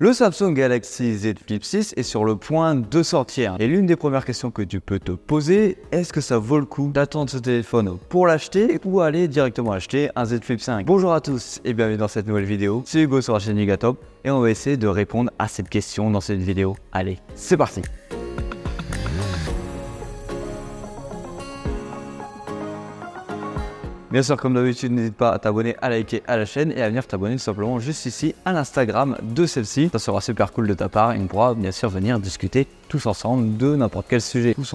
Le Samsung Galaxy Z Flip 6 est sur le point de sortir. Et l'une des premières questions que tu peux te poser, est-ce que ça vaut le coup d'attendre ce téléphone pour l'acheter ou aller directement acheter un Z Flip 5? Bonjour à tous et bienvenue dans cette nouvelle vidéo. C'est Hugo sur la chaîne Yugatop et on va essayer de répondre à cette question dans cette vidéo. Allez, c'est parti! Bien sûr, comme d'habitude, n'hésite pas à t'abonner, à liker à la chaîne et à venir t'abonner tout simplement juste ici à l'Instagram de celle-ci. Ça sera super cool de ta part et on pourra bien sûr venir discuter tous ensemble de n'importe quel sujet. Tous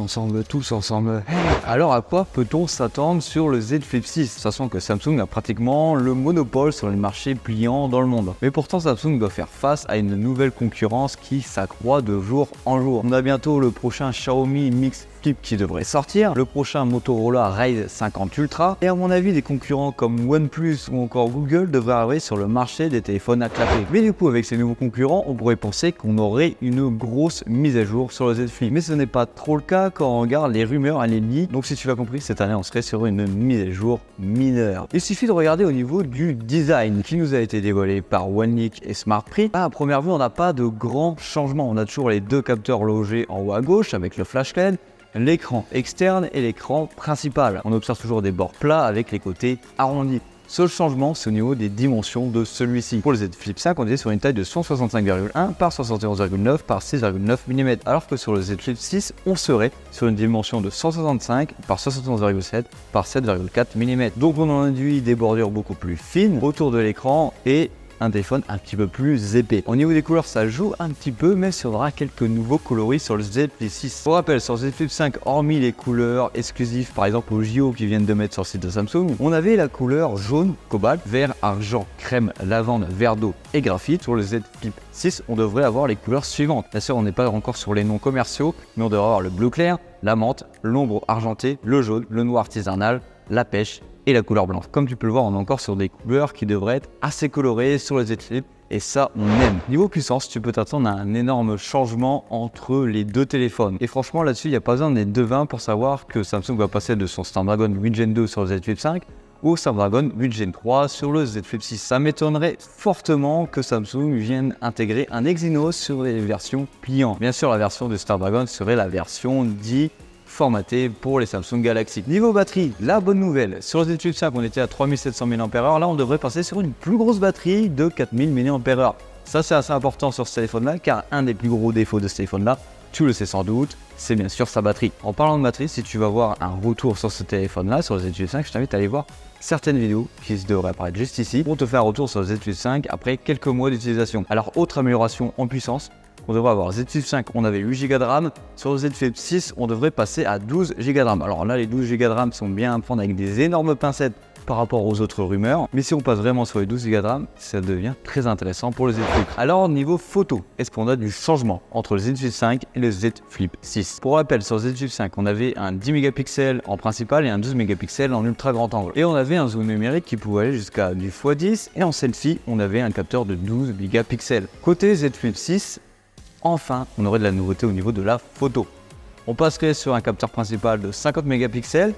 ensemble. Hey. Alors à quoi peut-on s'attendre sur le Z Flip 6? Sachant que Samsung a pratiquement le monopole sur les marchés pliants dans le monde. Mais pourtant Samsung doit faire face à une nouvelle concurrence qui s'accroît de jour en jour. On a bientôt le prochain Xiaomi Mix Flip qui devrait sortir, le prochain Motorola Razr 50 Ultra, et à mon avis des concurrents comme OnePlus ou encore Google devraient arriver sur le marché des téléphones à clapper. Mais du coup avec ces nouveaux concurrents, on pourrait penser qu'on aurait une grosse mise à jour sur le Z Flip. Mais ce n'est pas trop le cas quand on regarde les rumeurs et les leaks. Donc si tu l'as compris, cette année on serait sur une mise à jour mineure. Il suffit de regarder au niveau du design qui nous a été dévoilé par OneLeak et SmartPri. À première vue, on n'a pas de grands changements. On a toujours les deux capteurs logés en haut à gauche avec le flash LED, l'écran externe et l'écran principal. On observe toujours des bords plats avec les côtés arrondis. Seul changement, c'est au niveau des dimensions de celui-ci. Pour le Z Flip 5, on est sur une taille de 165,1 par 71,9 par 6,9 mm, alors que sur le Z Flip 6, on serait sur une dimension de 165 par 71,7 par 7,4 mm. Donc on en induit des bordures beaucoup plus fines autour de l'écran et un téléphone un petit peu plus épais. Au niveau des couleurs, ça joue un petit peu, mais il y aura quelques nouveaux coloris sur le Z Flip 6. Pour rappel, sur le Z Flip 5, hormis les couleurs exclusives, par exemple au JO qui viennent de mettre sur le site de Samsung, on avait la couleur jaune, cobalt, vert, argent, crème, lavande, verre d'eau et graphite. Sur le Z Flip 6, on devrait avoir les couleurs suivantes. Bien sûr, on n'est pas encore sur les noms commerciaux, mais on devrait avoir le bleu clair, la menthe, l'ombre argentée, le jaune, le noir artisanal, la pêche et la couleur blanche. Comme tu peux le voir, on est encore sur des couleurs qui devraient être assez colorées sur le Z Flip et ça on aime. Niveau puissance, tu peux t'attendre à un énorme changement entre les deux téléphones. Et franchement là-dessus, il n'y a pas besoin d'être devin pour savoir que Samsung va passer de son Snapdragon 8 Gen 2 sur le Z Flip 5 au Snapdragon 8 Gen 3 sur le Z Flip 6. Ça m'étonnerait fortement que Samsung vienne intégrer un Exynos sur les versions pliantes. Bien sûr, la version de Snapdragon serait la version dite formaté pour les Samsung Galaxy. Niveau batterie, la bonne nouvelle, sur le Z Flip 5 on était à 3700 mAh, là on devrait passer sur une plus grosse batterie de 4000 mAh. Ça c'est assez important sur ce téléphone là car un des plus gros défauts de ce téléphone là, tu le sais sans doute, c'est bien sûr sa batterie. En parlant de batterie, si tu vas voir un retour sur ce téléphone là, sur le Z Flip 5, je t'invite à aller voir certaines vidéos qui devraient apparaître juste ici pour te faire un retour sur le Z Flip 5 après quelques mois d'utilisation. Alors autre amélioration en puissance, on devrait avoir Z Flip 5, on avait 8 Go de RAM, sur le Z Flip 6, on devrait passer à 12 Go de RAM. Alors là, les 12 Go de RAM sont bien à prendre avec des énormes pincettes par rapport aux autres rumeurs, mais si on passe vraiment sur les 12 Go de RAM, ça devient très intéressant pour le Z Flip. Alors niveau photo, est-ce qu'on a du changement entre le Z Flip 5 et le Z Flip 6? Pour rappel, sur le Z Flip 5, on avait un 10 mégapixels en principal et un 12 mégapixels en ultra grand angle. Et on avait un zoom numérique qui pouvait aller jusqu'à du x10 et en selfie, on avait un capteur de 12 mégapixels. Côté Z Flip 6, enfin, on aurait de la nouveauté au niveau de la photo. On passerait sur un capteur principal de 50 mégapixels,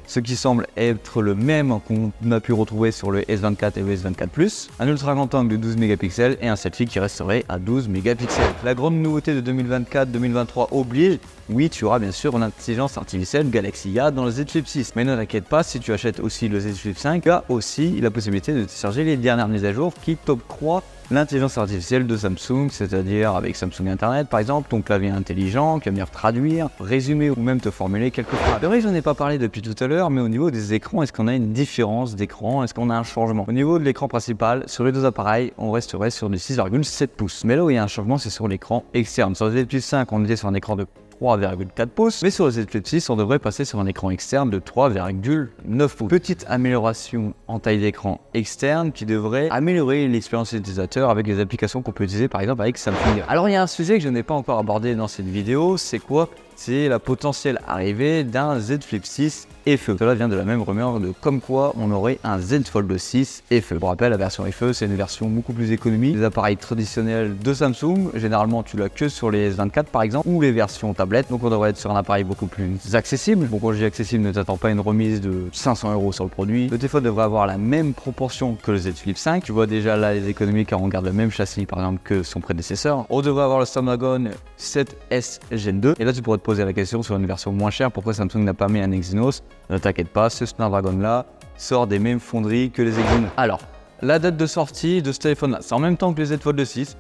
ce qui semble être le même qu'on a pu retrouver sur le S24 et le S24 Plus, un ultra grand angle de 12 mégapixels et un selfie qui resterait à 12 mégapixels. La grande nouveauté de 2024-2023 oblige, oui, tu auras bien sûr une intelligence artificielle Galaxy IA dans le Z Flip 6. Mais ne t'inquiète pas, si tu achètes aussi le Z Flip 5, tu as aussi la possibilité de télécharger les dernières mises à jour qui t'octroient l'intelligence artificielle de Samsung, c'est-à-dire avec Samsung Internet par exemple, ton clavier intelligent qui va venir traduire, résumer ou même te formuler quelques phrases. C'est vrai que je n'en ai pas parlé depuis tout à l'heure, mais au niveau des écrans, est-ce qu'on a une différence d'écran? Est-ce qu'on a un changement? Au niveau de l'écran principal, sur les deux appareils, on resterait sur du 6,7 pouces. Mais là où il y a un changement, c'est sur l'écran externe. Sur le Z Flip 5, on était sur un écran de 3,4 pouces, mais sur le Z Flip 6, on devrait passer sur un écran externe de 3,9 pouces. Petite amélioration en taille d'écran externe qui devrait améliorer l'expérience utilisateur avec les applications qu'on peut utiliser par exemple avec Samsung. Alors il y a un sujet que je n'ai pas encore abordé dans cette vidéo, c'est quoi c'est la potentielle arrivée d'un Z Flip 6 FE. Cela vient de la même rumeur de comme quoi on aurait un Z Fold 6 FE. Pour rappel, la version FE, c'est une version beaucoup plus économique. Les appareils traditionnels de Samsung, généralement tu l'as que sur les S24 par exemple, ou les versions tablettes. Donc on devrait être sur un appareil beaucoup plus accessible. Bon, quand je dis accessible, ne t'attends pas à une remise de 500 € sur le produit. Le téléphone devrait avoir la même proportion que le Z Flip 5. Tu vois déjà là les économies car on garde le même châssis par exemple que son prédécesseur. On devrait avoir le Snapdragon 7S Gen 2. Et là tu pourrais te poser la question sur une version moins chère, pourquoi Samsung n'a pas mis un Exynos? Ne t'inquiète pas, ce Snapdragon là sort des mêmes fonderies que les Exynos. Alors, la date de sortie de ce téléphone là, c'est en même temps que les Z Fold 6,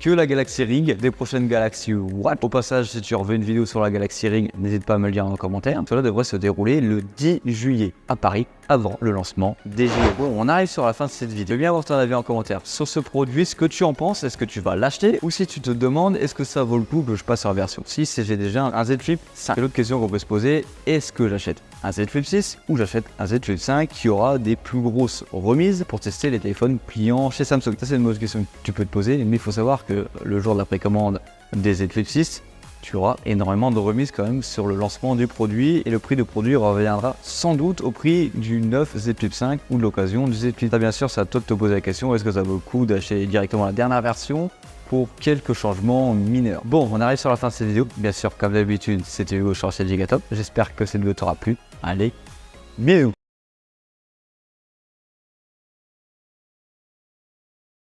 que la Galaxy Ring, des prochaines Galaxy Watch. Au passage, si tu veux une vidéo sur la Galaxy Ring, n'hésite pas à me le dire en commentaire. Cela devrait se dérouler le 10 juillet à Paris, avant le lancement des JO. Bon, on arrive sur la fin de cette vidéo. Je veux bien avoir ton avis en commentaire sur ce produit, ce que tu en penses, est-ce que tu vas l'acheter? Ou si tu te demandes, est-ce que ça vaut le coup que je passe sur la version 6 et j'ai déjà un Z Flip 5? Et l'autre question qu'on peut se poser, est-ce que j'achète un Z Flip 6 ou j'achète un Z Flip 5 qui aura des plus grosses remises pour tester les téléphones pliants chez Samsung? Ça, c'est une bonne question que tu peux te poser, mais il faut savoir que le jour de la précommande des Z Flip 6, tu auras énormément de remises quand même sur le lancement du produit et le prix du produit reviendra sans doute au prix du 9 Z Flip 5 ou de l'occasion du Z Flip. Ça, bien sûr, c'est à toi de te poser la question, est-ce que ça vaut le coup d'acheter directement la dernière version pour quelques changements mineurs? Bon, on arrive sur la fin de cette vidéo. Bien sûr, comme d'habitude, c'était Hugo sur Gigatop. J'espère que cette vidéo t'aura plu. Allez, bisous!